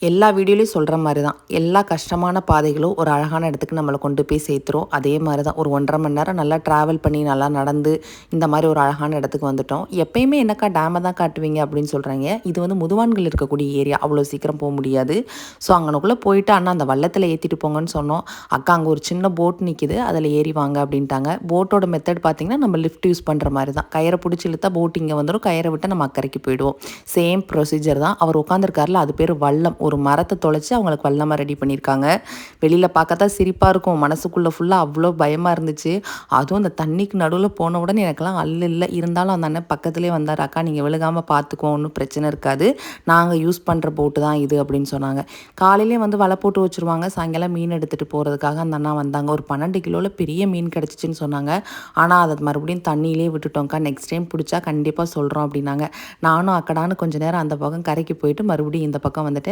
எல்லா வீடியோலையும் சொல்கிற மாதிரி தான் எல்லா கஷ்டமான பாதைகளும் ஒரு அழகான இடத்துக்கு நம்மளை கொண்டு போய் சேர்த்துரும். அதே மாதிரி தான் ஒரு 1.5 மணி நேரம் நல்லா ட்ராவல் பண்ணி நல்லா நடந்து இந்த மாதிரி ஒரு அழகான இடத்துக்கு வந்துட்டோம். எப்பயுமே என்னக்கா டேமை தான் காட்டுவீங்க அப்படின்னு சொல்கிறாங்க. இது வந்து முதுவான்கள் இருக்கக்கூடிய ஏரியா, அவ்வளோ சீக்கிரம் போக முடியாது. ஸோ அங்கனக்குள்ளே போயிட்டு அண்ணா அந்த வள்ளத்தில் ஏற்றிட்டு போங்கன்னு சொன்னோம். அக்கா அங்கே ஒரு சின்ன போட் நிற்கிது, அதில் ஏறி வாங்க அப்படின்ட்டாங்க. போட்டோட மெத்தட் பார்த்திங்கன்னா நம்ம லிஃப்ட் யூஸ் பண்ணுற மாதிரி தான். கயிறை பிடிச்சி இழுத்தா போட் இங்கே வந்துடும், கயிறை விட்டு நம்ம அக்கறைக்கு போயிடுவோம். சேம் ப்ரொசீஜர் தான். அவர் உட்காந்துருக்காருல, அது பேர் வல்லம். ஒரு மரத்தை தொலைச்சி அவங்களுக்கு வல்லமாக ரெடி பண்ணியிருக்காங்க. வெளியில் பார்க்கத்தான் சிரிப்பாக இருக்கும், மனசுக்குள்ளே ஃபுல்லாக அவ்வளோ பயமாக இருந்துச்சு. அதுவும் அந்த தண்ணிக்கு நடுவில் போன உடனே எனக்கெல்லாம் இல்லை. இருந்தாலும் அந்த அண்ணன் பக்கத்துலேயே வந்தார். அக்கா நீங்கள் விழுகாமல் பார்த்துக்கோ, ஒன்றும் பிரச்சனை இருக்காது, நாங்கள் யூஸ் பண்ணுற போட்டு தான் இது அப்படின்னு சொன்னாங்க. காலையிலே வந்து வலை போட்டு வச்சுருவாங்க, சாயங்காலம் மீன் எடுத்துகிட்டு போகிறதுக்காக அந்த அண்ணா வந்தாங்க. ஒரு 12 கிலோவில் பெரிய மீன் கிடச்சிச்சின்னு சொன்னாங்க. ஆனால் அதை மறுபடியும் தண்ணியிலே விட்டுட்டோங்க்கா, நெக்ஸ்ட் டைம் பிடிச்சா கண்டிப்பாக சொல்கிறோம் அப்படின்னாங்க. நானும் அக்கடான்னு கொஞ்சம் நேரம் அந்த பக்கம் கரைக்கு போயிட்டு மறுபடியும் இந்த பக்கம் வந்துட்டேன்.